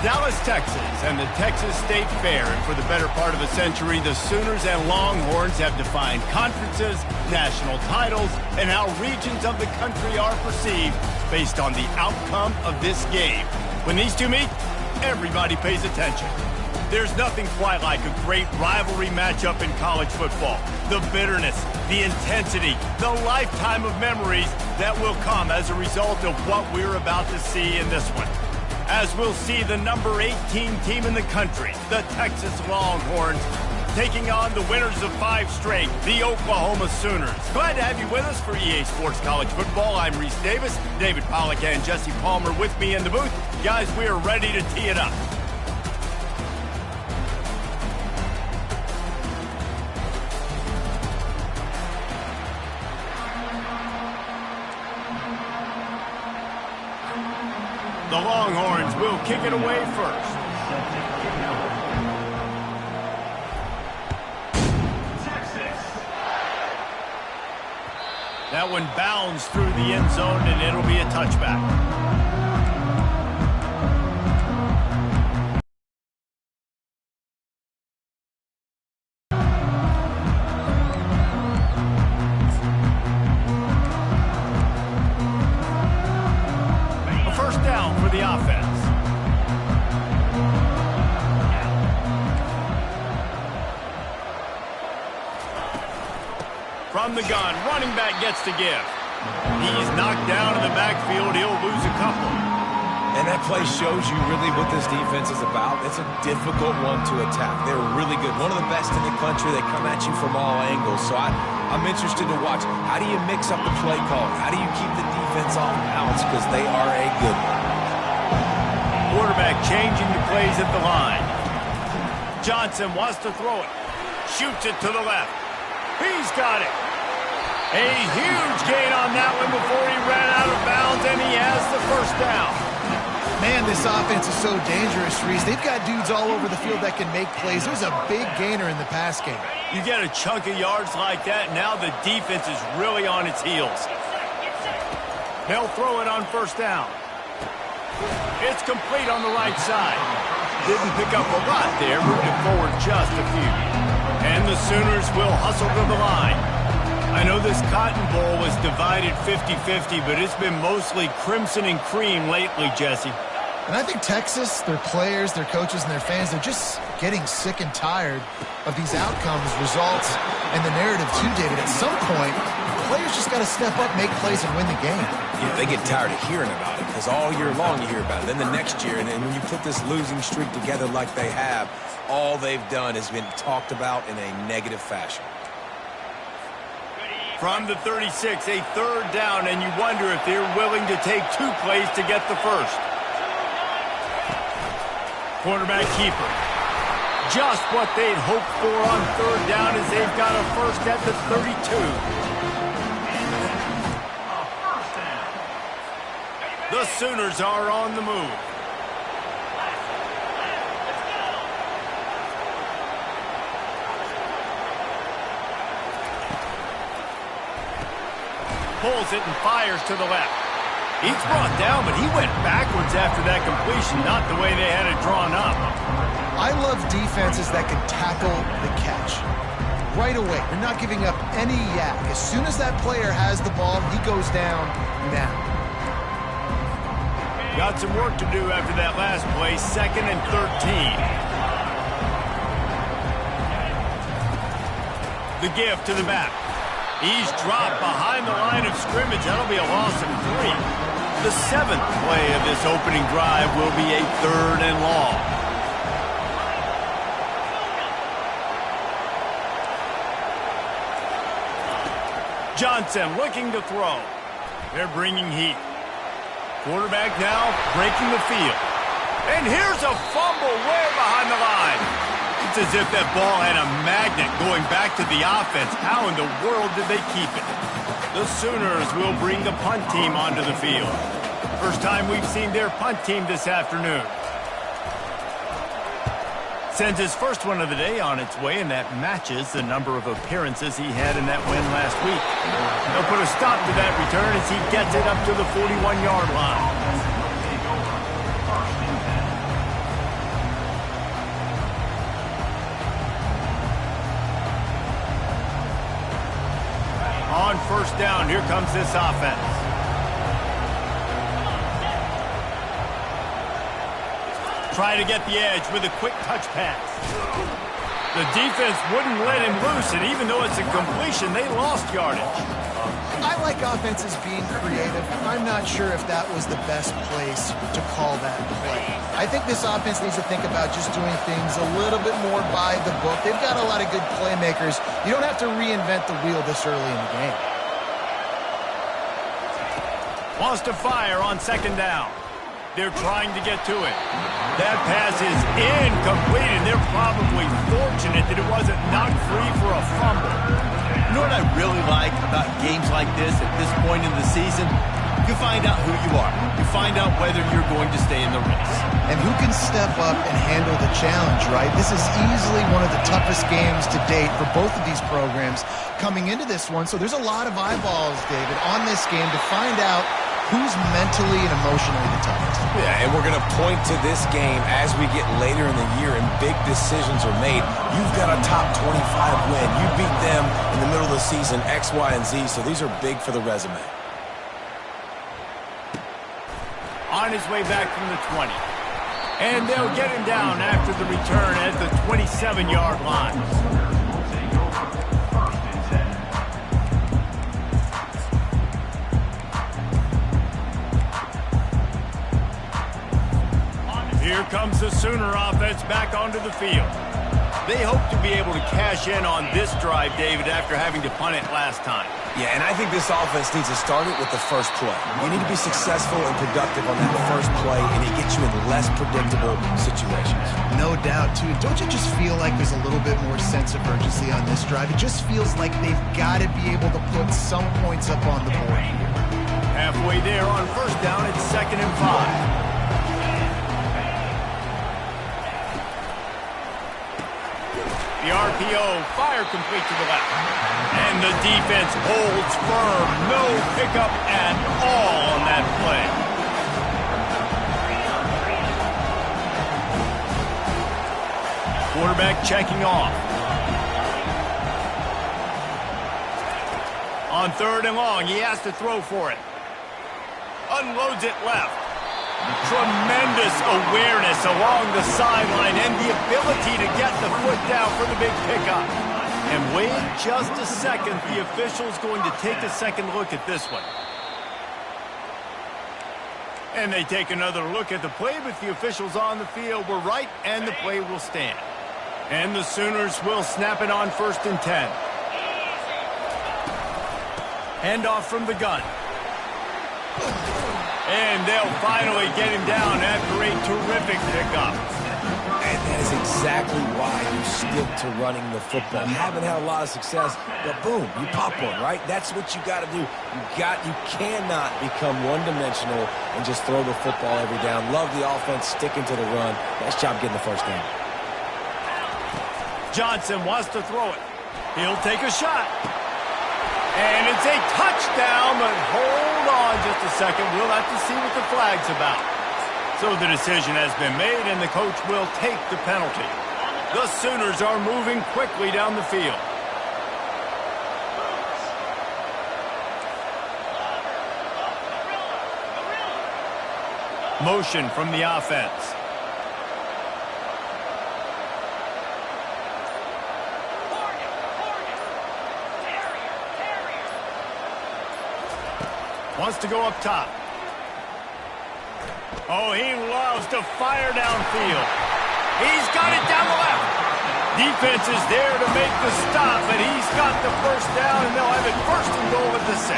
Dallas, Texas, and the Texas State Fair. And for the better part of a century, the Sooners and Longhorns have defined conferences, national titles, and how regions of the country are perceived based on the outcome of this game. When these two meet, everybody pays attention. There's nothing quite like a great rivalry matchup in college football. The bitterness, the intensity, the lifetime of memories that will come as a result of what we're about to see in this one. As we'll see the number 18 team in the country, the Texas Longhorns, taking on the winners of 5 straight, the Oklahoma Sooners. Glad to have you with us for EA Sports College Football. I'm Reese Davis, David Pollack and Jesse Palmer with me in the booth. Guys, we are ready to tee it up. The Longhorns will kick it away first. That one bounds through the end zone, and it'll be a touchback. From the gun, running back gets to give. He's knocked down in the backfield. He'll lose a couple. And that play shows you really what this defense is about. It's a difficult one to attack. They're really good. One of the best in the country. They come at you from all angles. So I'm interested to watch. How do you mix up the play call? How do you keep the defense off balance? Because they are a good one. Quarterback changing the plays at the line. Johnson wants to throw it. Shoots it to the left. He's got it. A huge gain on that one before he ran out of bounds, and he has the first down. Man, this offense is so dangerous, Reese. They've got dudes all over the field that can make plays. There's a big gainer in the pass game. You get a chunk of yards like that, now the defense is really on its heels. They'll throw it on first down. It's complete on the right side. Didn't pick up a lot there, moved it forward just a few. And the Sooners will hustle to the line. I know this Cotton Bowl was divided 50-50, but it's been mostly crimson and cream lately, Jesse. And I think Texas, their players, their coaches, and their fans, they're just getting sick and tired of these outcomes, results, and the narrative too, David. At some point, players just got to step up, make plays, and win the game. Yeah, they get tired of hearing about it because all year long you hear about it. Then the next year, and when you put this losing streak together like they have, all they've done has been talked about in a negative fashion. From the 36, a third down, and you wonder if they're willing to take 2 plays to get the first. Quarterback keeper. Just what they'd hoped for on third down as they've got a first at the 32. The Sooners are on the move. Pulls it and fires to the left. He's brought down, but he went backwards after that completion, not the way they had it drawn up. I love defenses that can tackle the catch. Right away, they're not giving up any yak. As soon as that player has the ball, he goes down now. Got some work to do after that last play, 2nd and 13. The give to the back. He's dropped behind the line of scrimmage. That'll be a loss of 3. The 7th play of this opening drive will be a 3rd and long. Johnson looking to throw. They're bringing heat. Quarterback now breaking the field. And here's a fumble way behind the line. It's as if that ball had a magnet going back to the offense. How in the world did they keep it? The Sooners will bring the punt team onto the field. First time we've seen their punt team this afternoon. Sends his first one of the day on its way, and that matches the number of appearances he had in that win last week. They'll put a stop to that return as he gets it up to the 41-yard line. On first down, here comes this offense. Try to get the edge with a quick touch pass. The defense wouldn't let him loose, and even though it's a completion, they lost yardage. I like offenses being creative. I'm not sure if that was the best place to call that play. I think this offense needs to think about just doing things a little bit more by the book. They've got a lot of good playmakers. You don't have to reinvent the wheel this early in the game. Wants to fire on second down. They're trying to get to it. That pass is incomplete, and they're probably fortunate that it wasn't knocked free for a fumble. You know what I really like about games like this at this point in the season? You find out who you are. You find out whether you're going to stay in the race. And who can step up and handle the challenge, right? This is easily one of the toughest games to date for both of these programs coming into this one. So there's a lot of eyeballs, David, on this game to find out who's mentally and emotionally the toughest. Yeah, and we're going to point to this game as we get later in the year and big decisions are made. You've got a top 25 win. You beat them in the middle of the season, X, Y, and Z, so these are big for the resume. On his way back from the 20. And they'll get him down after the return at the 27-yard line. Here comes the Sooner offense back onto the field. They hope to be able to cash in on this drive, David, after having to punt it last time. Yeah, and I think this offense needs to start it with the first play. You need to be successful and productive on that first play, and it gets you in less predictable situations. No doubt, too. Don't you just feel like there's a little bit more sense of urgency on this drive? It just feels like they've got to be able to put some points up on the board here. Halfway there on first down, it's 2nd and 5. The RPO, fire complete to the left. And the defense holds firm. No pickup at all on that play. Quarterback checking off. On 3rd and long, he has to throw for it. Unloads it left. Tremendous awareness along the sideline and the ability to get the foot down for the big pickup. And wait just a second. The official's going to take a second look at this one. And they take another look at the play, but the officials on the field were right, and the play will stand. And the Sooners will snap it on 1st and 10. Handoff from the gun. And they'll finally get him down after a terrific pickup. And that is exactly why you stick to running the football. You haven't had a lot of success, but boom, you pop one, right? That's what you got to do. You cannot become one-dimensional and just throw the football every down. Love the offense, sticking to the run. Nice job getting the first down. Johnson wants to throw it. He'll take a shot. And it's a touchdown, but hold on just a second. We'll have to see what the flag's about. So the decision has been made, and the coach will take the penalty. The Sooners are moving quickly down the field. Motion from the offense. Wants to go up top. Oh, he loves to fire downfield. He's got it down the left. Defense is there to make the stop, but he's got the first down, and they'll have it 1st and goal at the 6.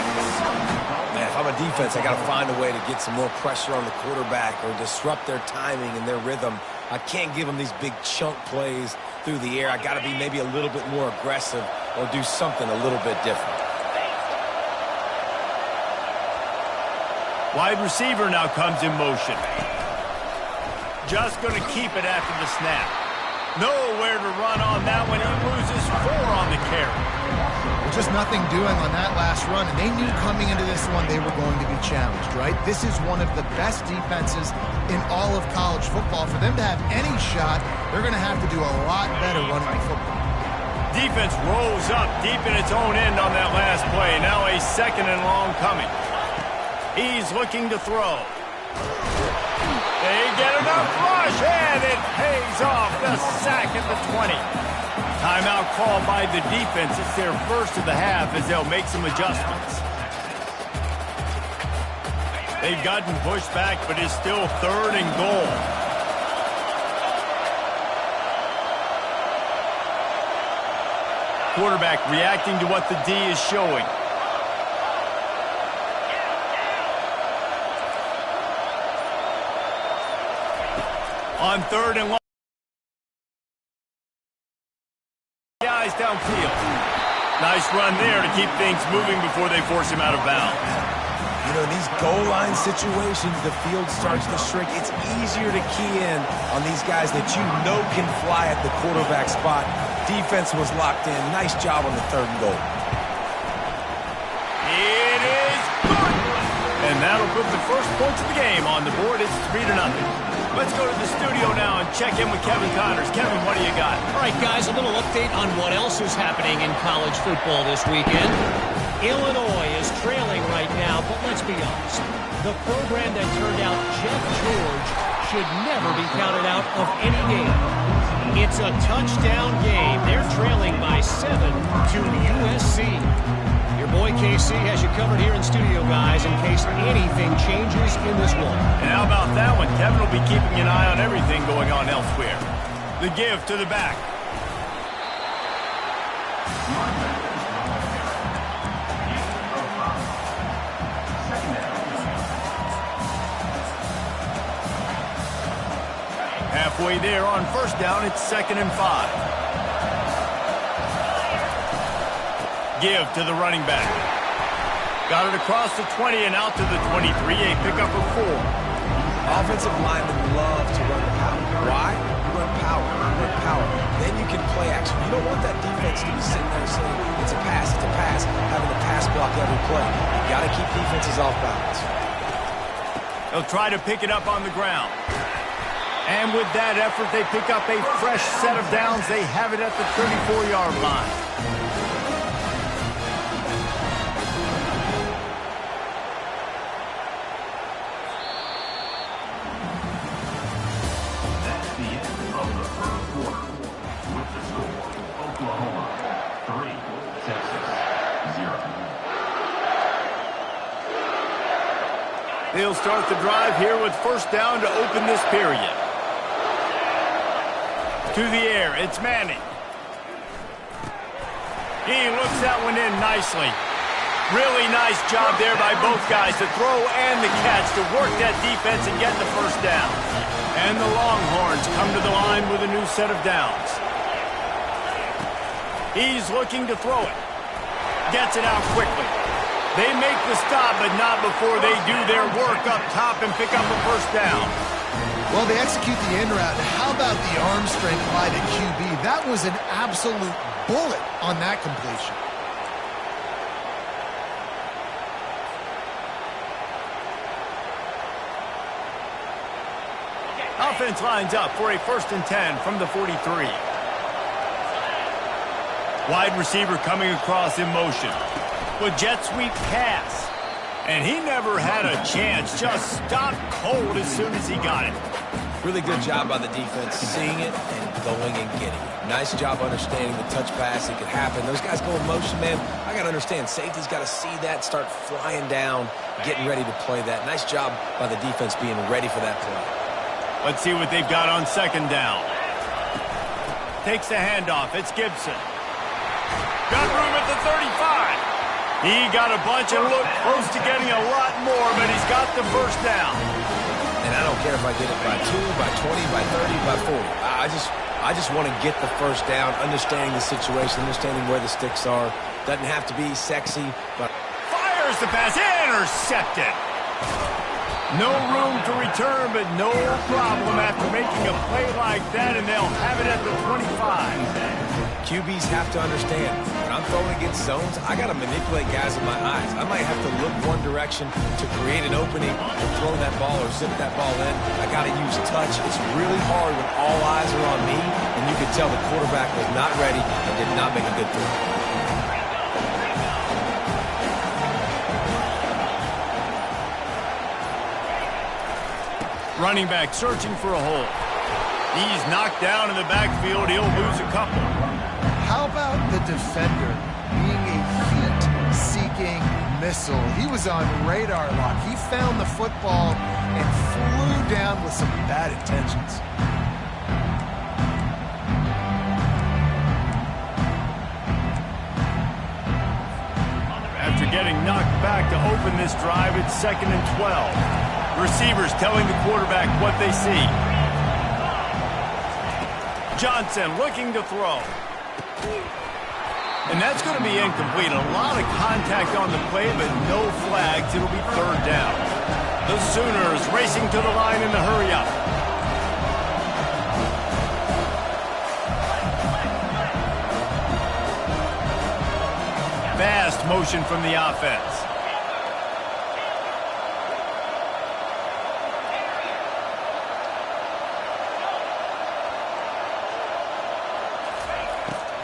Man, if I'm a defense, I got to find a way to get some more pressure on the quarterback or disrupt their timing and their rhythm. I can't give them these big chunk plays through the air. I got to be maybe a little bit more aggressive or do something a little bit different. Wide receiver now comes in motion. Just going to keep it after the snap. Nowhere to run on that one. He loses 4 on the carry. Just nothing doing on that last run, and they knew coming into this one they were going to be challenged, right? This is one of the best defenses in all of college football. For them to have any shot, they're going to have to do a lot better running the football. defense rose up deep in its own end on that last play. Now a second and long coming. He's looking to throw. They get enough rush, and it pays off. The sack at the 20. Timeout called by the defense. It's their first of the half as they'll make some adjustments. They've gotten pushed back, but it's still 3rd and goal. Quarterback reacting to what the D is showing. On 3rd and long. Guys downfield. Nice run there to keep things moving before they force him out of bounds. You know, in these goal line situations, the field starts to shrink. It's easier to key in on these guys that you know can fly at the quarterback spot. Defense was locked in. Nice job on the 3rd and goal. It is good. And that'll put the first points of the game on the board. It's 3-0. Let's go to the studio now and check in with Kevin Connors. Kevin, what do you got? All right, guys, a little update on what else is happening in college football this weekend. Illinois is trailing right now, but let's be honest. The program that turned out Jeff George should never be counted out of any game. It's a touchdown game. They're trailing by 7 to USC. Your boy KC has you covered here in studio, guys, in case anything changes in this one. And how about that one? Kevin will be keeping an eye on everything going on elsewhere. The give to the back. Halfway there on 1st down, it's 2nd and 5. Give to the running back. Got it across the 20 and out to the 23, a pickup of 4. Offensive linemen love to run power. Why? You run power. You run power. Then you can play action. You don't want that defense to be sitting there saying, it's a pass, having to pass block every play. You got to keep defenses off balance. They'll try to pick it up on the ground. And with that effort, they pick up a fresh set of downs. They have it at the 34-yard line. That's the end of the 1st quarter. With the score, Oklahoma 3, Texas 0. They'll start the drive here with 1st down to open this period. To the air, it's Manning. He looks that one in nicely. Really nice job there by both guys to throw and the catch to work that defense and get the 1st down. And the Longhorns come to the line with a new set of downs. He's looking to throw it. Gets it out quickly. They make the stop, but not before they do their work up top and pick up a 1st down. Well, they execute the end route. How about the arm strength by the QB? That was an absolute bullet on that completion. Offense lines up for a 1st and 10 from the 43. Wide receiver coming across in motion. With jet sweep pass. And he never had a chance. Just stopped cold as soon as he got it. Really good job by the defense, seeing it and going and getting it. Nice job understanding the touch pass. It could happen. Those guys go in motion, man. I got to understand, safety's got to see that, start flying down, getting ready to play that. Nice job by the defense being ready for that play. Let's see what they've got on 2nd down. Takes the handoff. It's Gibson. Got room at the 35. He got a bunch and looked close to getting a lot more, but he's got the 1st down. And I don't care if I get it by 2, by 20, by 30, by 40. I just want to get the 1st down, understanding the situation, understanding where the sticks are. Doesn't have to be sexy, but... Fires the pass. Intercepted. No room to return, but no problem after making a play like that, and they'll have it at the 25. QBs have to understand, when I'm throwing against zones, I got to manipulate guys with my eyes. I might have to look one direction to create an opening and throw that ball or zip that ball in. I got to use touch. It's really hard when all eyes are on me, and you could tell the quarterback was not ready and did not make a good throw. Running back searching for a hole. He's knocked down in the backfield. He'll lose a couple. How about the defender being a heat-seeking missile? He was on radar lock. He found the football and flew down with some bad intentions. After getting knocked back to open this drive, it's 2nd and 12. Receivers telling the quarterback what they see. Johnson looking to throw. And that's going to be incomplete. A lot of contact on the play, but no flags. It'll be 3rd down. The Sooners racing to the line in the hurry-up. Fast motion from the offense.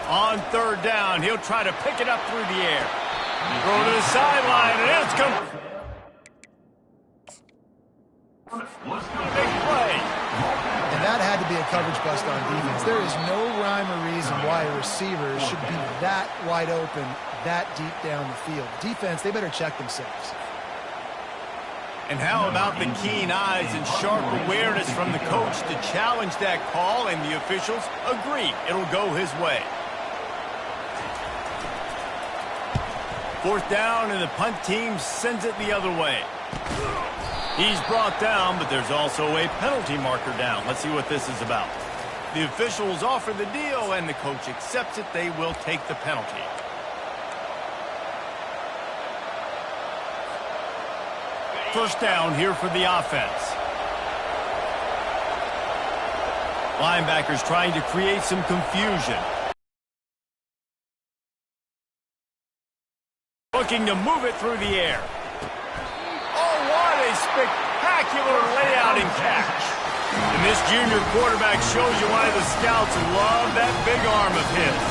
On 3rd down, he'll try to pick it up through the air. Throw to the sideline, and it's complete. Big play. And that had to be a coverage bust on defense. There is no rhyme or reason why a receiver should be that wide open, that deep down the field. Defense, they better check themselves. And how about the keen eyes and sharp awareness from the coach to challenge that call, and the officials agree it'll go his way. 4th down, and the punt team sends it the other way. He's brought down, but there's also a penalty marker down. Let's see what this is about. The officials offer the deal, and the coach accepts it. They will take the penalty. First down here for the offense. Linebackers trying to create some confusion. Looking to move it through the air. Oh, what a spectacular layout and catch. And this junior quarterback shows you why the scouts love that big arm of his.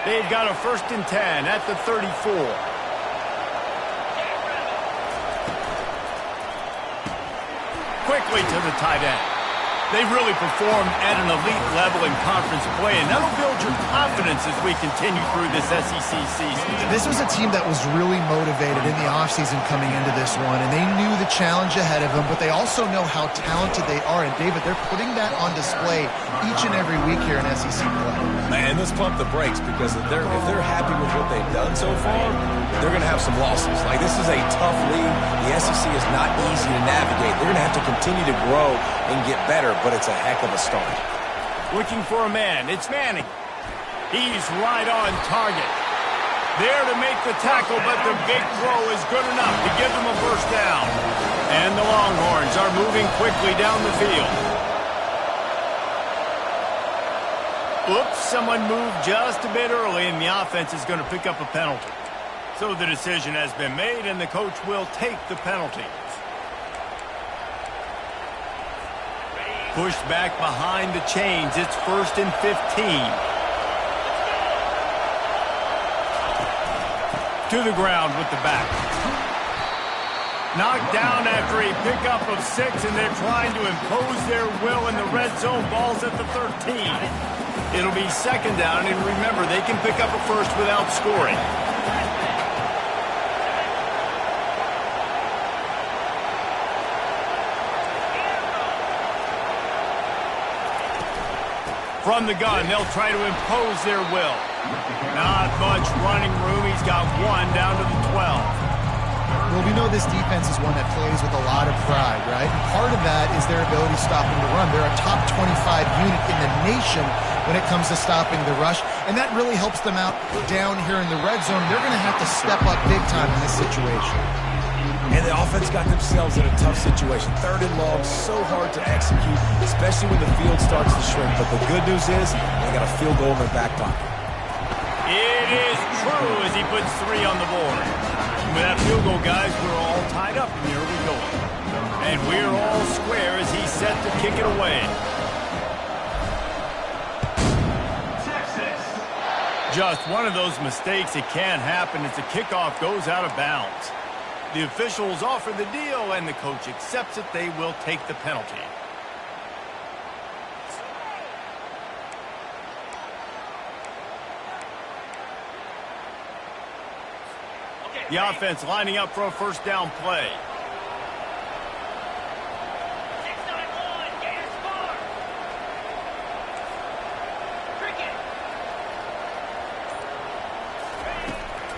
They've got a 1st and 10 at the 34. Quickly to the tight end. They really performed at an elite level in conference play, and that'll build your confidence as we continue through this SEC season. This was a team that was really motivated in the offseason coming into this one, and they knew the challenge ahead of them, but they also know how talented they are. And, David, they're putting that on display each and every week here in SEC play. Man, let's pump the brakes, because if they're happy with what they've done so far, they're going to have some losses. Like, this is a tough league. The SEC is not easy to navigate. They're going to have to continue to grow and get better, but it's a heck of a start. Looking for a man. It's Manning. He's right on target. There to make the tackle, but the big throw is good enough to give them a 1st down. And the Longhorns are moving quickly down the field. Oops, someone moved just a bit early, and the offense is going to pick up a penalty. So the decision has been made, and the coach will take the penalty. Pushed back behind the chains. It's 1st and 15. To the ground with the back. Knocked down after a pickup of 6, and they're trying to impose their will in the red zone. Ball's at the 13. It'll be 2nd down, and remember, they can pick up a 1st without scoring. From the gun, they'll try to impose their will. Not much running room. He's got 1 down to the 12. Well, we know this defense is one that plays with a lot of pride, right? And part of that is their ability to stop the run. They're a top 25 unit in the nation when it comes to stopping the rush, and that really helps them out down here in the red zone. They're going to have to step up big time in this situation. And the offense got themselves in a tough situation. 3rd and long, so hard to execute, especially when the field starts to shrink. But the good news is they got a field goal in their back pocket. It is true as he puts 3 on the board. With that field goal, guys, we're all tied up, and here we go. And we're all square as he's set to kick it away. Just one of those mistakes that can happen as the kickoff goes out of bounds. The officials offer the deal, and the coach accepts it. They will take the penalty. The offense lining up for a first down play.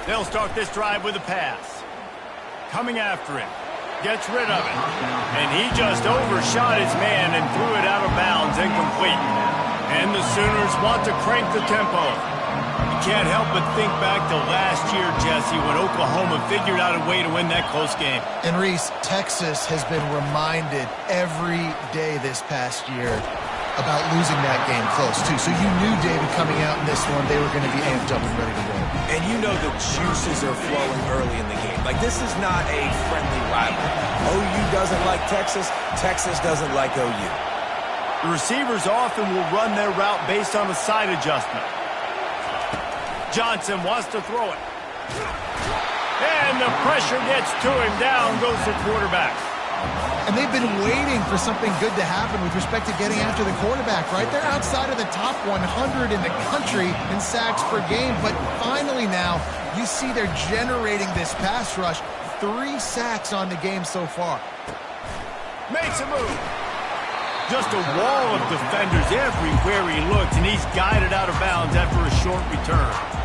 They'll start this drive with a pass. Coming after him. Gets rid of it. And he just overshot his man and threw it out of bounds, incomplete. And the Sooners want to crank the tempo. You can't help but think back to last year, Jesse, when Oklahoma figured out a way to win that close game. And Reese, Texas has been reminded every day this past year about losing that game close, too. So you knew, David, coming out in this one, they were going to be amped up and ready to go. And you know the juices are flowing early in the game. Like, this is not a friendly rival. OU doesn't like Texas. Texas doesn't like OU. The receivers often will run their route based on a side adjustment. Johnson wants to throw it. And the pressure gets to him. Down goes the quarterback. And they've been waiting for something good to happen with respect to getting after the quarterback, right? They're outside of the top 100 in the country in sacks per game, but finally now you see they're generating this pass rush. 3 sacks on the game so far. Makes a move. Just a wall of defenders everywhere he looks, and he's guided out of bounds after a short return.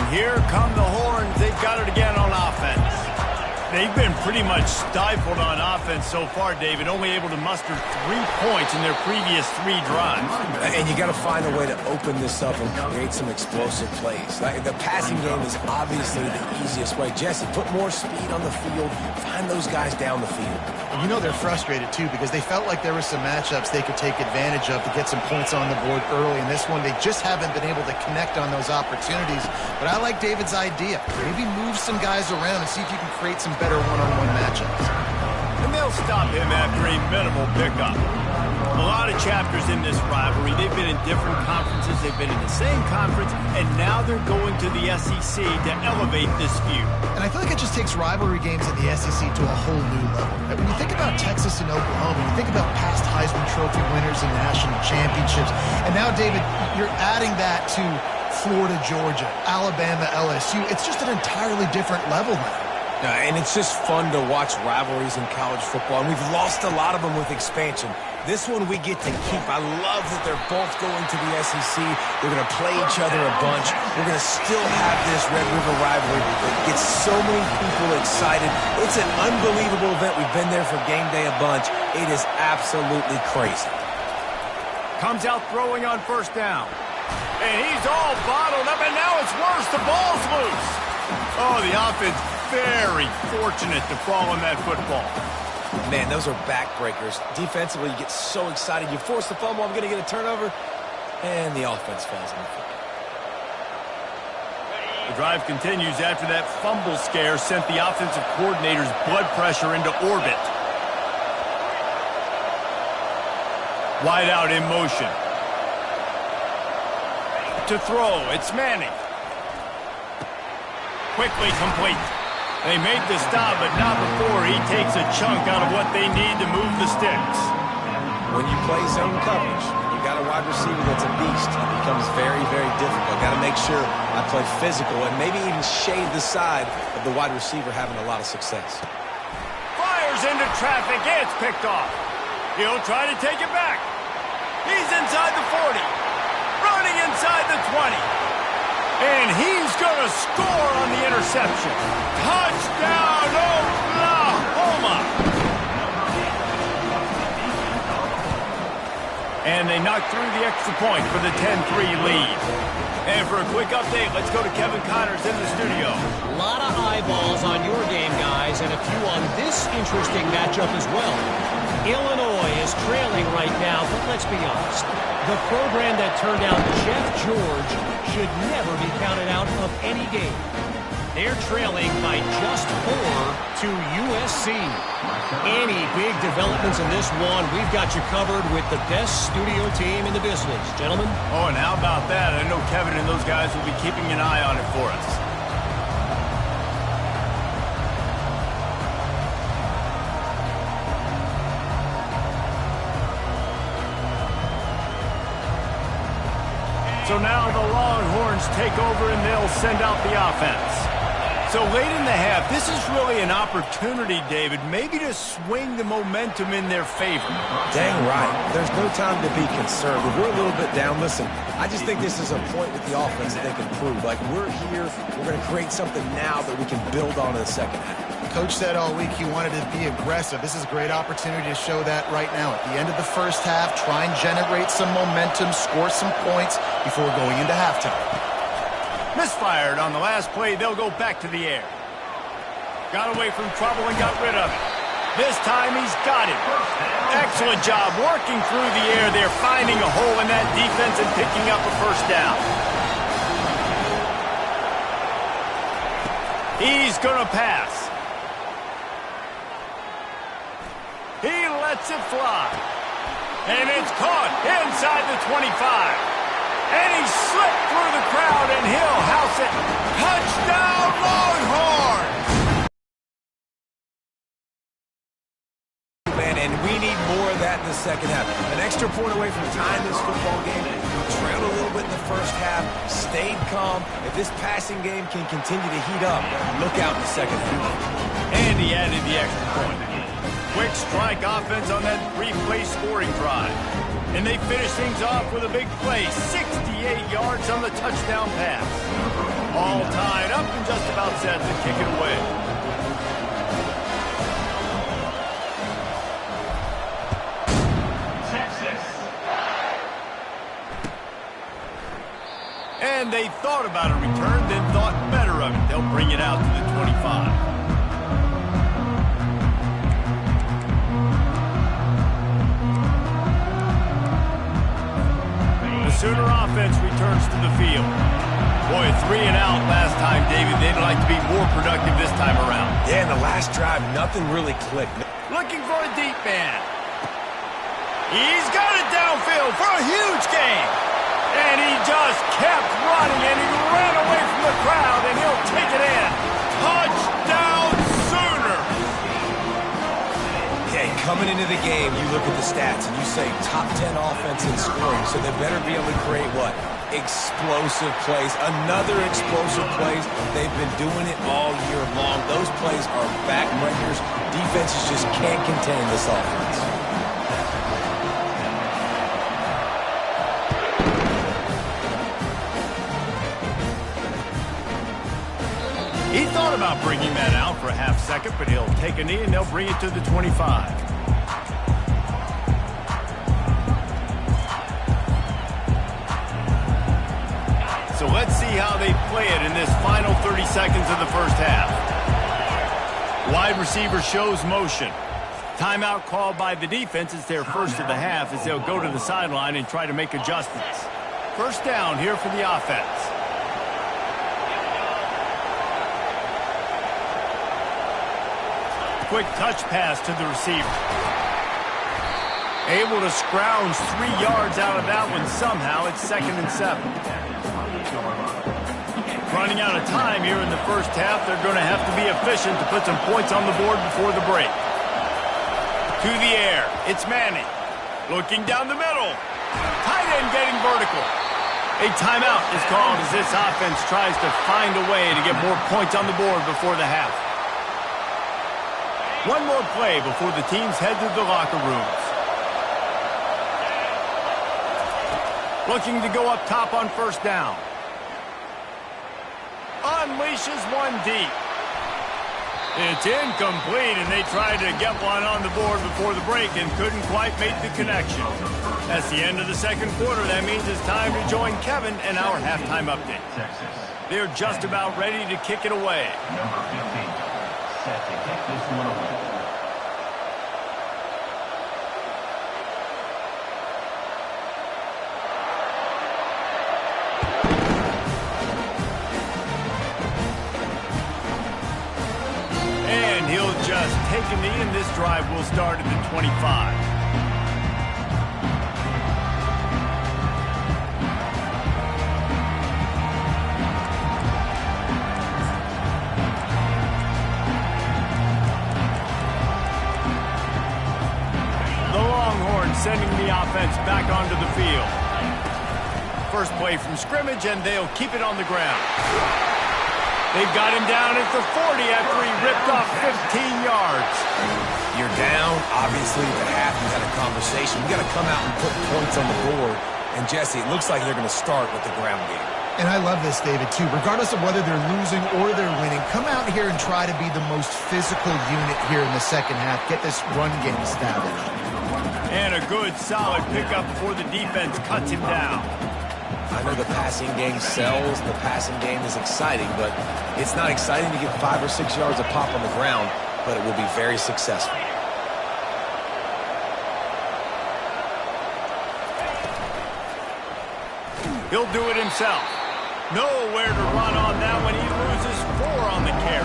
Here come the horns. They've got it again on offense. They've been pretty much stifled on offense so far, David, only able to muster 3 points in their previous 3 drives. And you got to find a way to open this up and create some explosive plays. Like, the passing game is obviously the easiest way. Jesse, put more speed on the field. Find those guys down the field. And you know they're frustrated, too, because they felt like there were some matchups they could take advantage of to get some points on the board early. In this one, they just haven't been able to connect on those opportunities. But I like David's idea. Maybe move some guys around and see if you can create some better one-on-one matchups. And they'll stop him after a minimal pickup. A lot of chapters in this rivalry. They've been in different conferences. They've been in the same conference, and now they're going to the SEC to elevate this feud. And I feel like it just takes rivalry games in the SEC to a whole new level. When you think about Texas and Oklahoma, you think about past Heisman Trophy winners and national championships. And now, David, you're adding that to Florida, Georgia, Alabama, LSU. It's just an entirely different level now. And it's just fun to watch rivalries in college football. And we've lost a lot of them with expansion. This one we get to keep. I love that they're both going to the SEC. They're going to play each other a bunch. We're going to still have this Red River rivalry that gets so many people excited. It's an unbelievable event. We've been there for game day a bunch. It is absolutely crazy. Comes out throwing on first down. And he's all bottled up, and now it's worse. The ball's loose. Oh, the offense very fortunate to fall on that football. Man, those are backbreakers. Defensively, you get so excited. You force the fumble, I'm going to get a turnover, and the offense falls on the football. The drive continues after that fumble scare sent the offensive coordinator's blood pressure into orbit. Wide out in motion. To throw, it's Manning. Quickly complete. They made the stop, but not before he takes a chunk out of what they need to move the sticks. When you play zone coverage, you got a wide receiver that's a beast. It becomes very, very difficult. Got to make sure I play physical and maybe even shade the side of the wide receiver having a lot of success. Fires into traffic. It's picked off. He'll try to take it back. He's inside the 40. Running inside the 20. And he's going to score on the interception. Touchdown, Oklahoma! And they knocked through the extra point for the 10-3 lead. And for a quick update, let's go to Kevin Connors in the studio. A lot of eyeballs on your game, guys, and a few on this interesting matchup as well. Illinois is trailing right now, but let's be honest. The program that turned out Jeff George should never be counted out of any game. They're trailing by just 4 to USC. Any big developments in this one, we've got you covered with the best studio team in the business. Gentlemen? Oh, and how about that? I know Kevin and those guys will be keeping an eye on it for us. So now the Longhorns take over and they'll send out the offense. So late in the half, this is really an opportunity, David, maybe to swing the momentum in their favor. Dang right. There's no time to be concerned. If we're a little bit down, listen, I just think this is a point with the offense that they can prove. Like, we're here, we're going to create something now that we can build on in the second half. Coach said all week he wanted to be aggressive. This is a great opportunity to show that right now. At the end of the first half, try and generate some momentum, score some points before going into halftime. Misfired on the last play. They'll go back to the air. Got away from trouble and got rid of it. This time he's got it. Excellent job working through the air. They're finding a hole in that defense and picking up a first down. He's going to pass. He lets it fly. And it's caught inside the 25. And he slipped through the crowd, and he'll house it. Touchdown, Longhorns! Man, and we need more of that in the second half. An extra point away from tying this football game. Trailed a little bit in the first half. Stayed calm. If this passing game can continue to heat up, look out in the second half. And he added the extra point. Quick strike offense on that three-play scoring drive. And they finish things off with a big play, 68 yards on the touchdown pass. All tied up and just about set to kick it away. Texas. And they thought about a return, then thought better of it. They'll bring it out to the 25. Sooner offense returns to the field. Boy, 3 and out last time, David. They'd like to be more productive this time around. Yeah, in the last drive, nothing really clicked. Looking for a deep man. He's got it downfield for a huge gain. And he just kept running, and he ran away from the crowd, and he'll take it in. Touchdown, Sooner! Yeah, coming into the game, you look at the stats and you say top 10 offense in scoring, so they better be able to create what? Explosive plays. Another explosive plays. They've been doing it all year long. Those plays are backbreakers. Defenses just can't contain this offense. He thought about bringing that out for a half second, but he'll take a knee and they'll bring it to the 25. So let's see how they play it in this final 30 seconds of the first half. Wide receiver shows motion. Timeout called by the defense. It's their first of the half as they'll go to the sideline and try to make adjustments. First down here for the offense. Quick touch pass to the receiver. Able to scrounge 3 yards out of that one somehow. It's 2nd and 7. Running out of time here in the first half. They're going to have to be efficient to put some points on the board before the break. To the air. It's Manning. Looking down the middle. Tight end getting vertical. A timeout is called as this offense tries to find a way to get more points on the board before the half. One more play before the teams head to the locker rooms. Looking to go up top on first down. unleashes one deep. It's incomplete, and they tried to get one on the board before the break and couldn't quite make the connection. That's the end of the second quarter. That means it's time to join Kevin and our halftime update. They're just about ready to kick it away. Number 15, set to kick this one away. And he'll just take a knee, and this drive will start at the 25. Sending the offense back onto the field. First play from scrimmage, and they'll keep it on the ground. They've got him down at the 40 after he ripped off 15 yards. You're down. Obviously, at the half, you had a conversation. You got to come out and put points on the board. And, Jesse, it looks like they're going to start with the ground game. And I love this, David, too. Regardless of whether they're losing or they're winning, come out here and try to be the most physical unit here in the second half. Get this run game established. And a good, solid pickup before the defense cuts him down. I know the passing game sells, the passing game is exciting, but it's not exciting to get 5 or 6 yards of pop on the ground, but it will be very successful. He'll do it himself. Nowhere to run on that one. He loses 4 on the carry.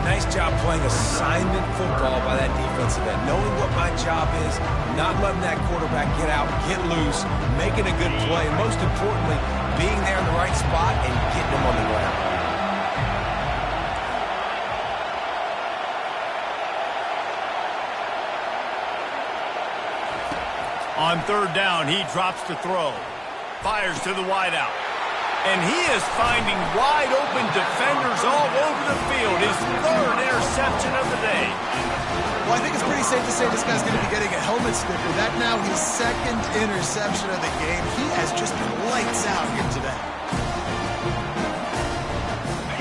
Nice job playing assignment football by that defensive end. Knowing what my job is, not letting that quarterback get out, get loose, making a good play, and most importantly, being there in the right spot and getting him on the ground. On third down, he drops to throw. Fires to the wideout. And he is finding wide-open defenders all over the field. His third interception of the day. Well, I think it's pretty safe to say this guy's going to be getting a helmet sticker. That now his second interception of the game. He has just been lights out here today.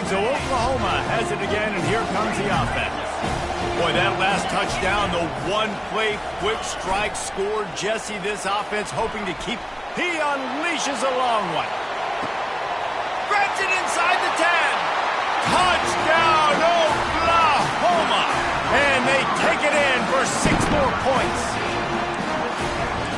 So Oklahoma has it again, and here comes the offense. Boy, that last touchdown, the one-play quick strike scored Jesse. This offense hoping to keep. He unleashes a long one. Grabs it inside the 10. Touchdown, Oklahoma. And they take it in for 6 more points.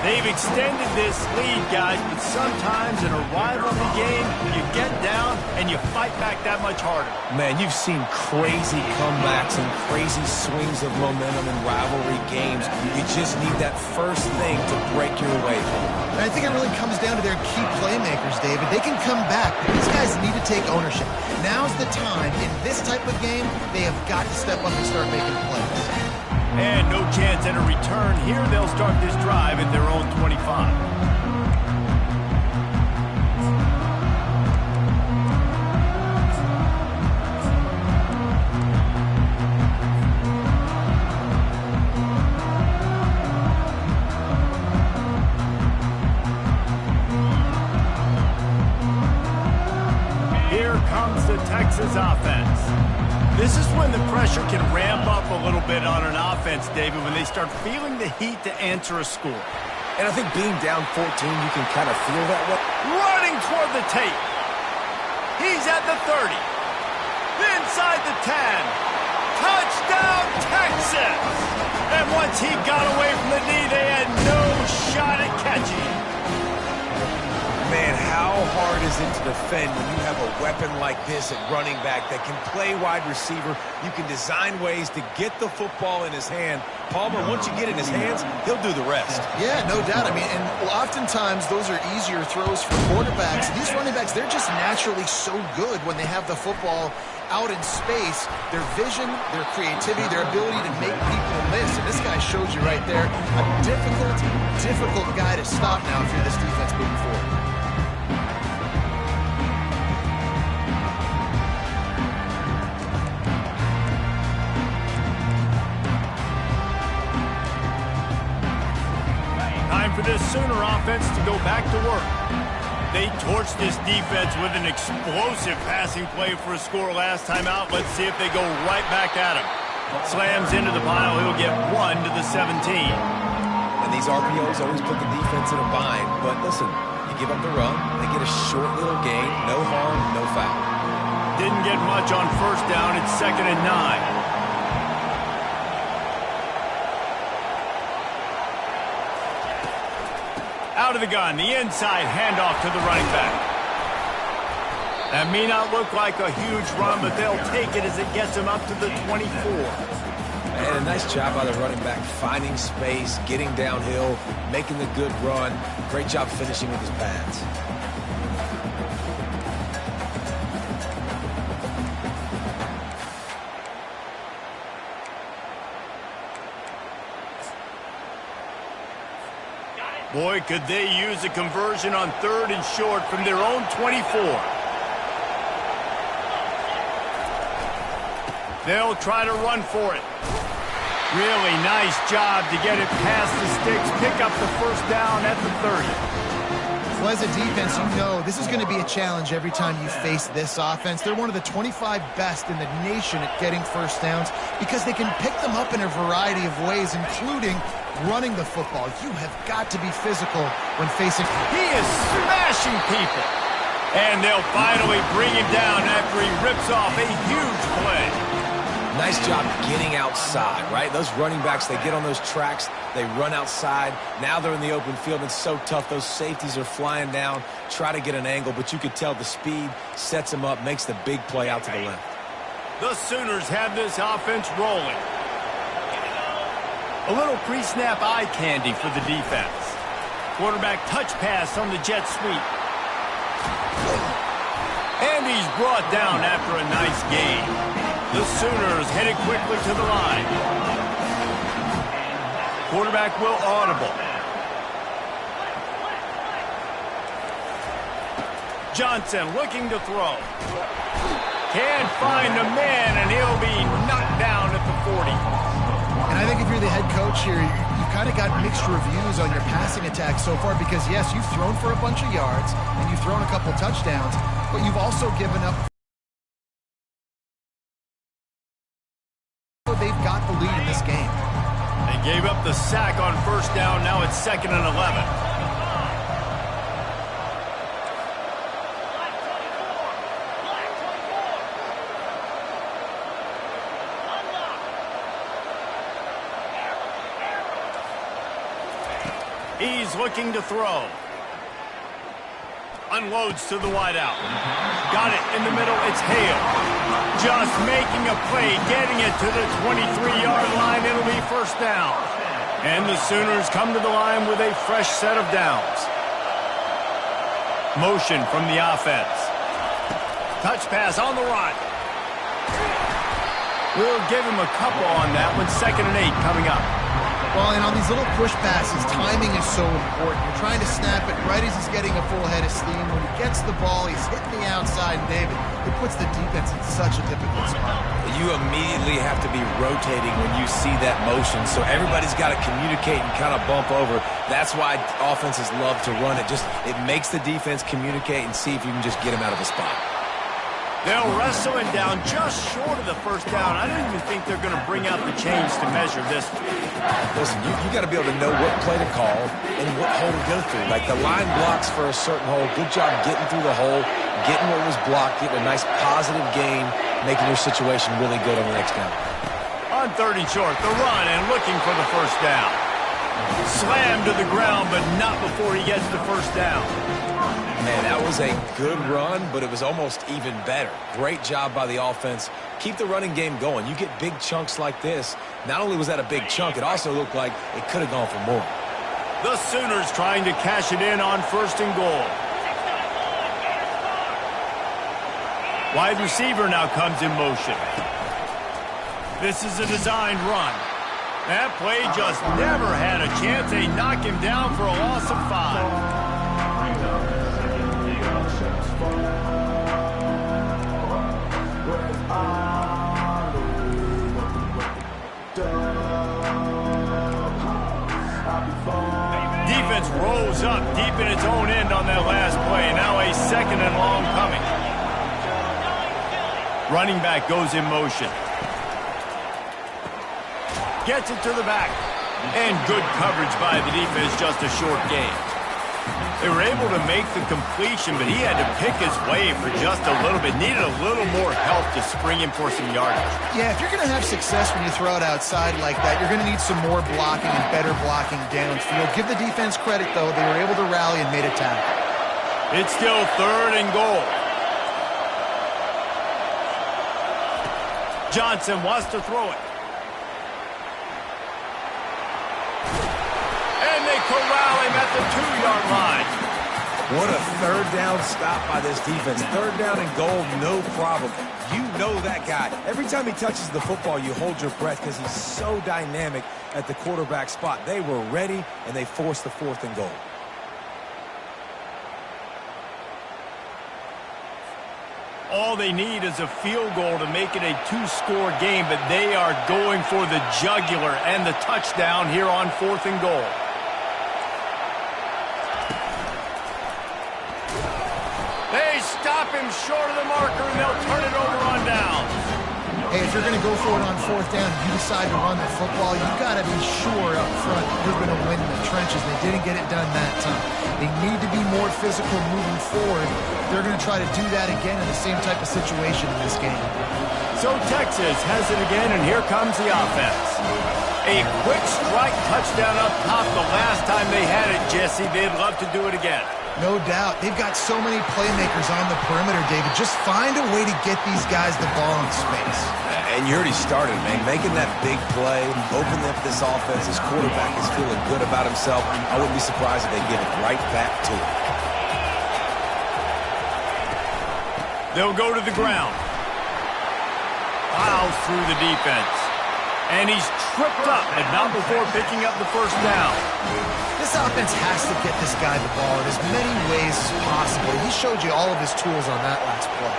They've extended this lead, guys, but sometimes in a rivalry game, you get down and you fight back that much harder. Man, you've seen crazy comebacks and crazy swings of momentum in rivalry games. You just need that first thing to break your way home. And I think it really comes down to their key playmakers, David. They can come back, but these guys need to take ownership. Now's the time. In this type of game, they have got to step up and start making plays. And no chance at a return here. They'll start this drive at their own 25. Here comes the Texas offense. This is when the pressure can ramp up a little bit on an offense, David, when they start feeling the heat to answer a score. And I think being down 14, you can kind of feel that way. Running toward the tape. He's at the 30. Inside the 10. Touchdown, Texas! And once he got away from the knee, they had no shot at catching him. Man, how hard is it to defend when you have a weapon like this at running back that can play wide receiver? You can design ways to get the football in his hand. Palmer, once you get it in his hands, he'll do the rest. Yeah, no doubt. I mean, and oftentimes those are easier throws for quarterbacks. These running backs, they're just naturally so good when they have the football out in space. Their vision, their creativity, their ability to make people miss. And this guy shows you right there a difficult guy to stop now if you're this defense moving forward. For this Sooner offense to go back to work. They torched this defense with an explosive passing play for a score last time out. Let's see if they go right back at him. Slams into the pile. He'll get 1 to the 17. And these RPOs always put the defense in a bind. But listen, you give up the run, they get a short little gain, no harm, no foul. Didn't get much on first down. It's 2nd and 9. Out of the gun, the inside handoff to the running back. That may not look like a huge run, but they'll take it as it gets them up to the 24. And a nice job by the running back, finding space, getting downhill, making the good run. Great job finishing with his pads. Boy, could they use a conversion on 3rd and short from their own 24. They'll try to run for it. Really nice job to get it past the sticks, pick up the first down at the 30. Well, as a defense, you know this is going to be a challenge every time you face this offense. They're one of the 25 best in the nation at getting first downs because they can pick them up in a variety of ways, including running the football. You have got to be physical when facing. He is smashing people. And they'll finally bring him down after he rips off a huge play. Nice job getting outside, right? Those running backs, they get on those tracks, they run outside. Now they're in the open field. It's so tough. Those safeties are flying down, try to get an angle, but you could tell the speed sets them up, makes the big play out to the left. The Sooners have this offense rolling. A little pre-snap eye candy for the defense. Quarterback touch pass on the jet sweep. And he's brought down after a nice gain. The Sooners headed quickly to the line. Quarterback will audible. Johnson looking to throw. Can't find the man, and he'll be knocked down at the 40. And I think if you're the head coach here, you've kind of got mixed reviews on your passing attack so far because, yes, you've thrown for a bunch of yards and you've thrown a couple touchdowns, but you've also given up. They've got the lead in this game. They gave up the sack on first down. Now it's 2nd and 11. He's looking to throw. Unloads to the wideout. Got it in the middle. It's Hale. Just making a play, getting it to the 23-yard line. It'll be first down. And the Sooners come to the line with a fresh set of downs. Motion from the offense. Touch pass on the run. We'll give him a couple on that one. 2nd and 8 coming up. Well, and on these little push passes, timing is so important. You're trying to snap it right as he's getting a full head of steam. When he gets the ball, he's hitting the outside, and David, it puts the defense in such a difficult spot. You immediately have to be rotating when you see that motion, so everybody's got to communicate and kind of bump over. That's why offenses love to run it. It makes the defense communicate and see if you can just get him out of a spot. They'll wrestle him down just short of the first down. I don't even think they're going to bring out the chains to measure this. Listen, you got to be able to know what play to call and what hole to go through. Like the line blocks for a certain hole. Good job getting through the hole, getting what was blocked, getting a nice positive gain, making your situation really good on the next down. On 3rd and short, the run and looking for the first down. Slammed to the ground, but not before he gets the first down. Man, that was a good run, but it was almost even better. Great job by the offense. Keep the running game going. You get big chunks like this. Not only was that a big chunk, it also looked like it could have gone for more. The Sooners trying to cash it in on 1st and goal. Wide receiver now comes in motion. This is a designed run. That play just never had a chance. They knock him down for a loss of 5. Defense rolls pulls up deep in its own end on that last play. Now a 2nd and long coming. Running back goes in motion. Gets it to the back. And good coverage by the defense, just a short gain. They were able to make the completion, but he had to pick his way for just a little bit. Needed a little more help to spring him for some yardage. Yeah, if you're going to have success when you throw it outside like that, you're going to need some more blocking and better blocking downfield. Give the defense credit, though. They were able to rally and made a tackle. It's still 3rd and goal. Johnson wants to throw it. And they corral him at the 2-yard line. What a 3rd down stop by this defense. 3rd down and goal, no problem. You know that guy. Every time he touches the football, you hold your breath because he's so dynamic at the quarterback spot. They were ready, and they forced the 4th and goal. All they need is a field goal to make it a 2-score game, but they are going for the jugular and the touchdown here on 4th and goal. They stop him short of the marker, and they'll turn it over on down. Hey, if you're going to go for it on 4th down and you decide to run the football, you've got to be sure up front you're going to win in the trenches. They didn't get it done that time. They need to be more physical moving forward. They're going to try to do that again in the same type of situation in this game. So Texas has it again, and here comes the offense. A quick strike touchdown up top the last time they had it, Jesse. They'd love to do it again. No doubt. They've got so many playmakers on the perimeter, David. Just find a way to get these guys the ball in space. And you already started, man. Making that big play, opening up this offense. His quarterback is feeling good about himself. I wouldn't be surprised if they give it right back to him. They'll go to the ground. Plows through the defense. And he's tripped up, but not before picking up the 1st down. This offense has to get this guy the ball in as many ways as possible. He showed you all of his tools on that last play.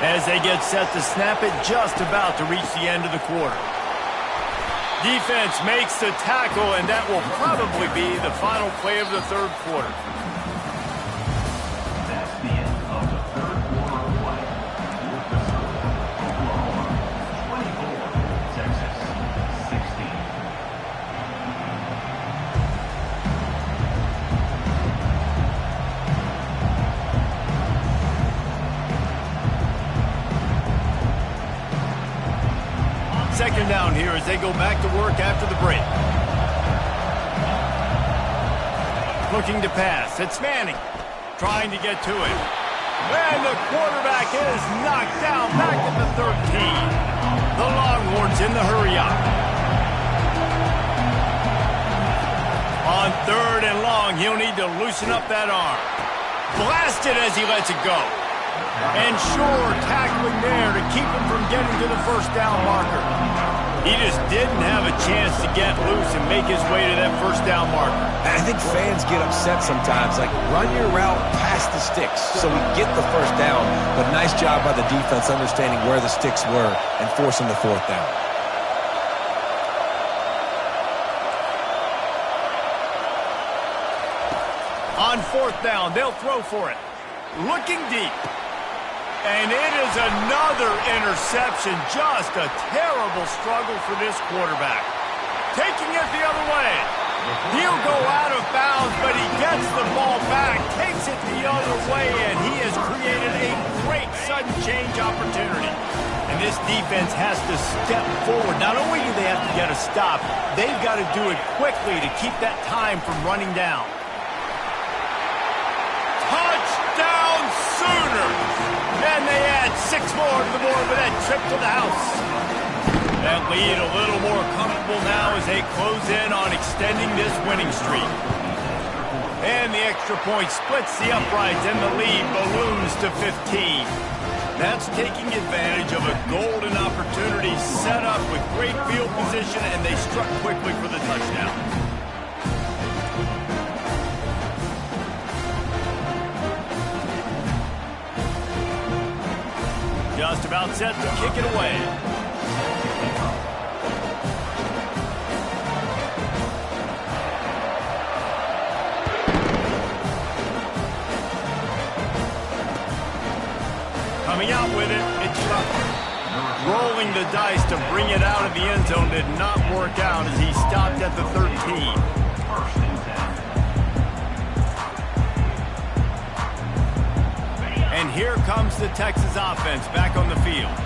As they get set to snap it, just about to reach the end of the quarter. Defense makes the tackle, and that will probably be the final play of the 3rd quarter. That's the end of the 3rd quarter of play. With the score, Oklahoma 24, Texas 16. Second down here as they go back to work after the break. Looking to pass. It's Manning trying to get to it. And the quarterback is knocked down back at the 13. The Longhorns in the hurry up. On 3rd and long, he'll need to loosen up that arm. Blasted as he lets it go. And sure, tackling there to keep him from getting to the 1st down marker. He just didn't have a chance to get loose and make his way to that 1st down marker. And I think fans get upset sometimes, like run your route past the sticks so we get the 1st down. But nice job by the defense understanding where the sticks were and forcing the 4th down. On 4th down, they'll throw for it. Looking deep. And it is another interception. Just a terrible struggle for this quarterback. Taking it the other way. He'll go out of bounds, but he gets the ball back, takes it the other way, and he has created a great sudden change opportunity. And this defense has to step forward. Not only do they have to get a stop, they've got to do it quickly to keep that time from running down. Touchdown Sooners! And they add 6 more to the board with that trip to the house. That lead a little more comfortable now as they close in on extending this winning streak. And the extra point splits the uprights and the lead balloons to 15. That's taking advantage of a golden opportunity set up with great field position, and they struck quickly for the touchdown. Just about set to kick it away. Coming out with it, it's Butler. Rolling the dice to bring it out of the end zone did not work out as he stopped at the 13. First and 10. And here comes the Texas offense back on the field.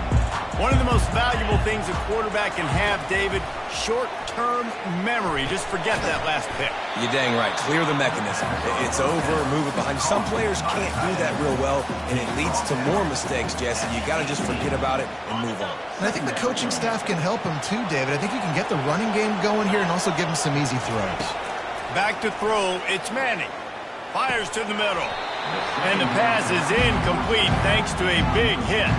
One of the most valuable things a quarterback can have, David, short-term memory. Just forget that last pick. You're dang right. Clear the mechanism. It's over, move it behind you. Some players can't do that real well, and it leads to more mistakes, Jesse. You got to just forget about it and move on. And I think the coaching staff can help him too, David. I think you can get the running game going here and also give him some easy throws. Back to throw, it's Manning. Fires to the middle. And the pass is incomplete thanks to a big hit.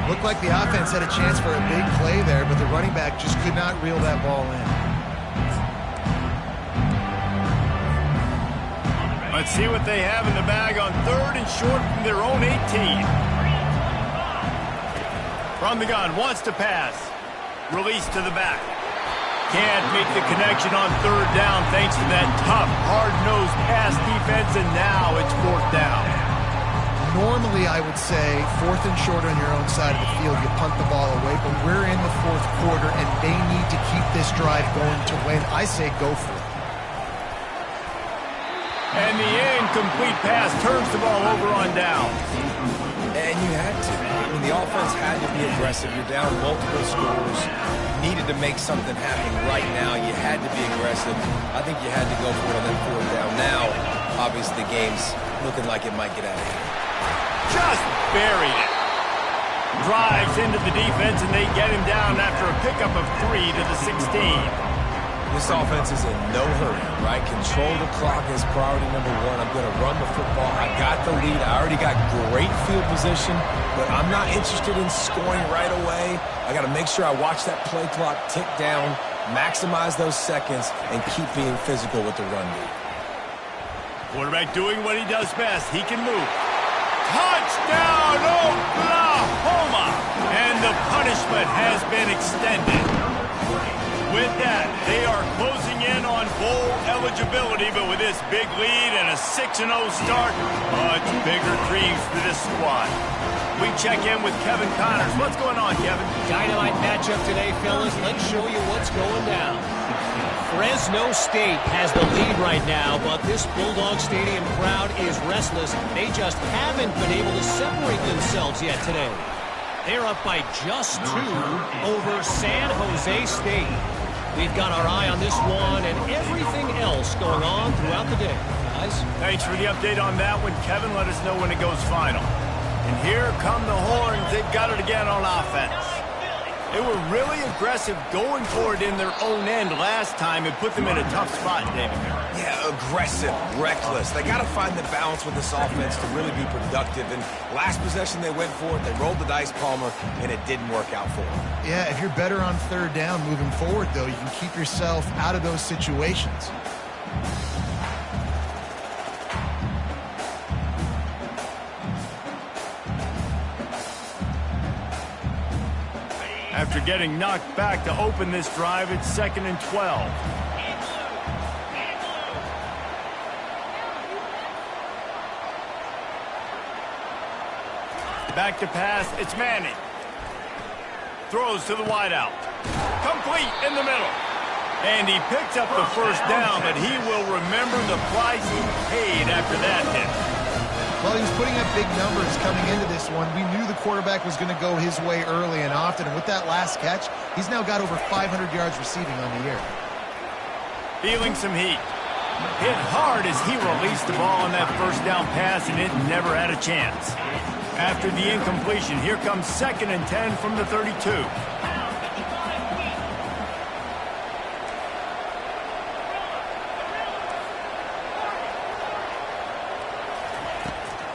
Looked like the offense had a chance for a big play there, but the running back just could not reel that ball in. Let's see what they have in the bag on 3rd and short from their own 18. From the gun, wants to pass. Release to the back. Can't make the connection on 3rd down thanks to that tough, hard-nosed pass defense, and now it's 4th down. Normally, I would say 4th and short on your own side of the field, you punt the ball away, but we're in the 4th quarter, and they need to keep this drive going to win. I say go for it. And the incomplete pass turns the ball over on down. And you had to. I mean, the offense had to be aggressive. You're down multiple scores. You needed to make something happen right now. You had to be aggressive. I think you had to go for it on that 4th down. Now, obviously, the game's looking like it might get out of hand. Just buried it. Drives into the defense, and they get him down after a pickup of 3 to the 16. This offense is in no hurry, right? Control the clock is priority number 1. I'm going to run the football. I got the lead. I already got great field position, but I'm not interested in scoring right away. I got to make sure I watch that play clock tick down, maximize those seconds, and keep being physical with the run lead. Quarterback doing what he does best. He can move. Touchdown, Oklahoma! And the punishment has been extended. With that, they are closing in on bowl eligibility, but with this big lead and a 6-0 start, much bigger dreams for this squad. We check in with Kevin Connors. What's going on, Kevin? Dynamite matchup today, fellas. Let's show you what's going down. Fresno State has the lead right now, but this Bulldog Stadium crowd is restless. They just haven't been able to separate themselves yet today. They're up by just 2 over San Jose State. We've got our eye on this one and everything else going on throughout the day. Guys? Thanks for the update on that one, Kevin. Let us know when it goes final. And here come the Horns. They've got it again on offense. They were really aggressive going for it in their own end last time and put them in a tough spot, David. Yeah, aggressive, reckless. They got to find the balance with this offense to really be productive. And last possession they went for it. They rolled the dice, Palmer, and it didn't work out for them. Yeah, if you're better on 3rd down moving forward, though, you can keep yourself out of those situations. After getting knocked back to open this drive, it's 2nd and 12. Back to pass, it's Manning. Throws to the wideout. Complete in the middle. And he picks up the 1st down, but he will remember the price he paid after that hit. Well, he was putting up big numbers coming into this one. We knew the quarterback was going to go his way early and often, and with that last catch, he's now got over 500 yards receiving on the year. Feeling some heat. Hit hard as he released the ball on that 1st down pass, and it never had a chance. After the incompletion, here comes 2nd and 10 from the 32.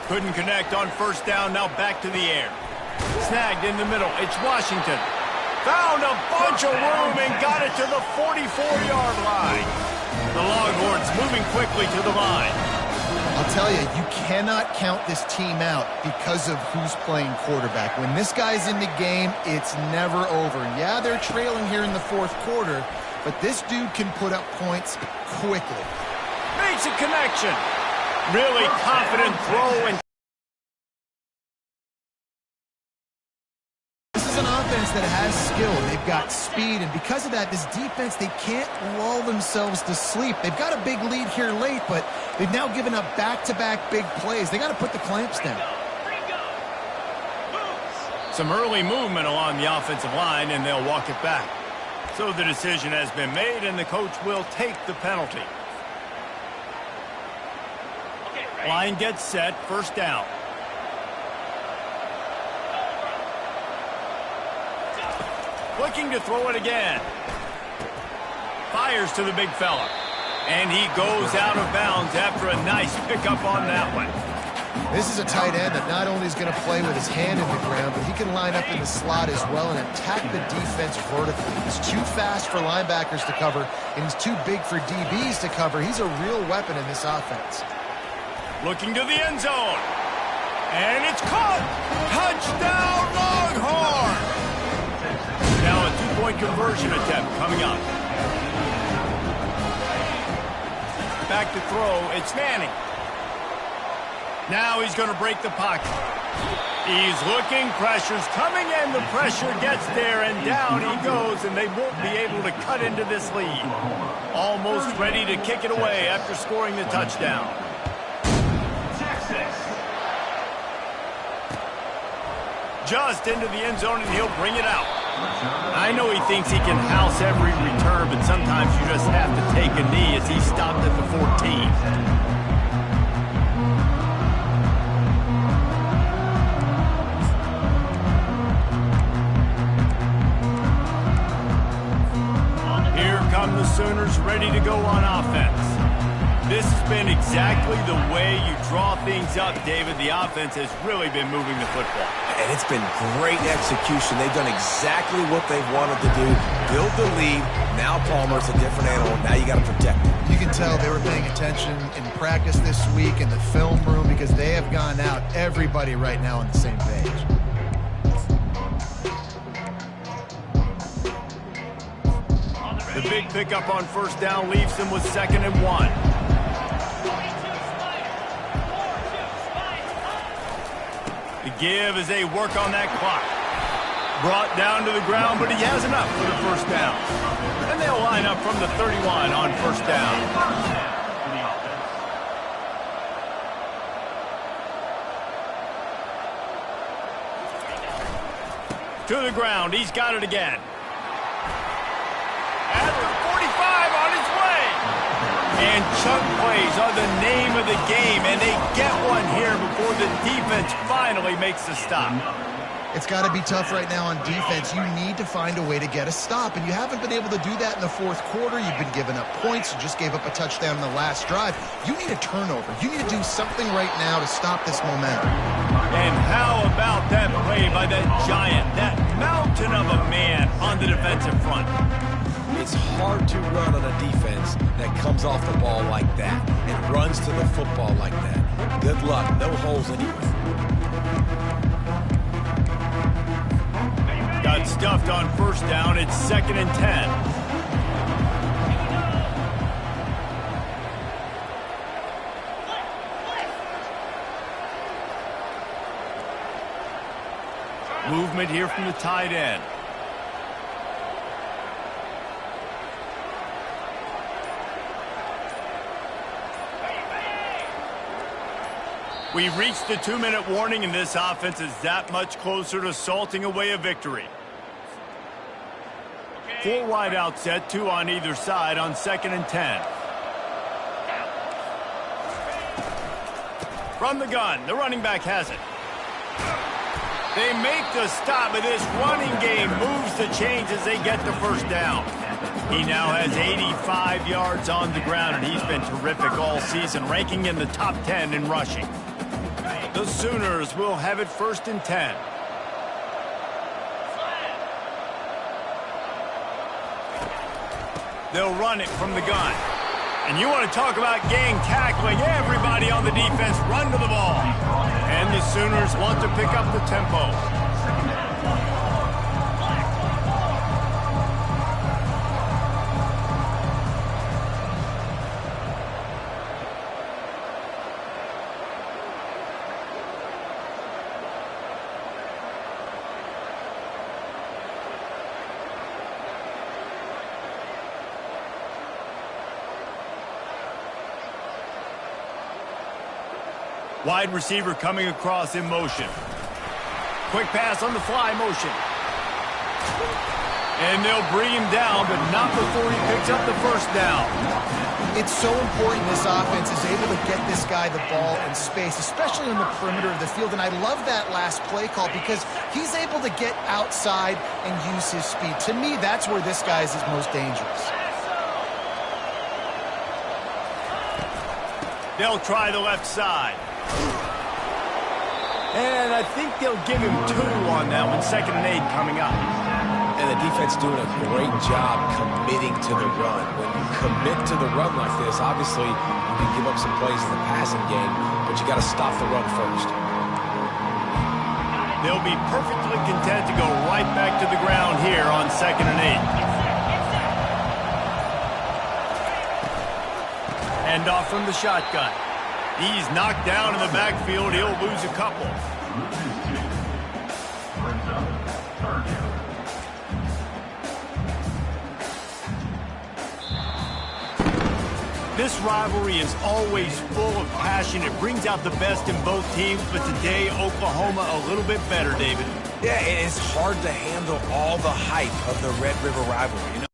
Couldn't connect on 1st down, now back to the air. Snagged in the middle, it's Washington. Found a bunch of room and got it to the 44-yard line. The Longhorns moving quickly to the line. I'll tell you, you cannot count this team out because of who's playing quarterback. When this guy's in the game, it's never over. Yeah, they're trailing here in the 4th quarter, but this dude can put up points quickly. Makes a connection. Really confident throw and is an offense that has skill. They've got speed, and because of that, this defense, they can't lull themselves to sleep. They've got a big lead here late, but they've now given up back-to-back big plays. They got to put the clamps down. Some early movement along the offensive line, and they'll walk it back. So the decision has been made, and the coach will take the penalty. Line gets set, first down. Looking to throw it again. Fires to the big fella. And he goes out of bounds after a nice pickup on that one. This is a tight end that not only is going to play with his hand in the ground, but he can line up in the slot as well and attack the defense vertically. He's too fast for linebackers to cover, and he's too big for DBs to cover. He's a real weapon in this offense. Looking to the end zone. And it's caught. Touchdown, Longhorn! Now a two-point conversion attempt coming up. Back to throw. It's Manning. Now he's going to break the pocket. He's looking. Pressure's coming, and the pressure gets there, and down he goes, and they won't be able to cut into this lead. Almost ready to kick it away after scoring the touchdown. Just into the end zone, and he'll bring it out. I know he thinks he can house every return, but sometimes you just have to take a knee as he stopped at the 14. Here come the Sooners ready to go on offense. This has been exactly the way you draw things up, David. The offense has really been moving the football. And it's been great execution. They've done exactly what they've wanted to do. Build the lead. Now Palmer's a different animal. Now you got to protect him. You can tell they were paying attention in practice this week in the film room because they have gone out, everybody right now on the same page. The big pickup on first down leaves them with 2nd and 1. The give as they work on that clock. Brought down to the ground, but he has enough for the first down. And they'll line up from the 31 on first down. To the ground, he's got it again. At the 45 on his way. And chunk plays are the name of the game, and they get one here before the defense finally makes the stop. It's got to be tough right now on defense. You need to find a way to get a stop, and you haven't been able to do that in the fourth quarter. You've been giving up points. You just gave up a touchdown in the last drive. You need a turnover. You need to do something right now to stop this momentum. And how about that play by that giant, that mountain of a man on the defensive front? It's hard to run on a defense that comes off the ball like that and runs to the football like that. Good luck. No holes anywhere. Got stuffed on first down. It's 2nd and 10. Movement here from the tight end. We've reached the 2-minute warning, and this offense is that much closer to salting away a victory. 4 wide out set, 2 on either side on 2nd and 10. From the gun, the running back has it. They make the stop, but this running game moves the chains as they get the first down. He now has 85 yards on the ground, and he's been terrific all season, ranking in the top 10 in rushing. The Sooners will have it 1st and 10. They'll run it from the gun. And you want to talk about gang tackling. Everybody on the defense run to the ball. And the Sooners want to pick up the tempo. Wide receiver coming across in motion. Quick pass on the fly motion. And they'll bring him down, but not before he picks up the first down. It's so important this offense is able to get this guy the ball in space, especially on the perimeter of the field. And I love that last play call because he's able to get outside and use his speed. To me, that's where this guy is his most dangerous. They'll try the left side. And I think they'll give him 2 on that one. 2nd and 8 coming up. And the defense doing a great job committing to the run. When you commit to the run like this, obviously you can give up some plays in the passing game, but you got to stop the run first. They'll be perfectly content to go right back to the ground here on 2nd and 8. Hand off from the shotgun. He's knocked down in the backfield. He'll lose a couple. This rivalry is always full of passion. It brings out the best in both teams, but today, Oklahoma a little bit better, David. Yeah, it's hard to handle all the hype of the Red River rivalry.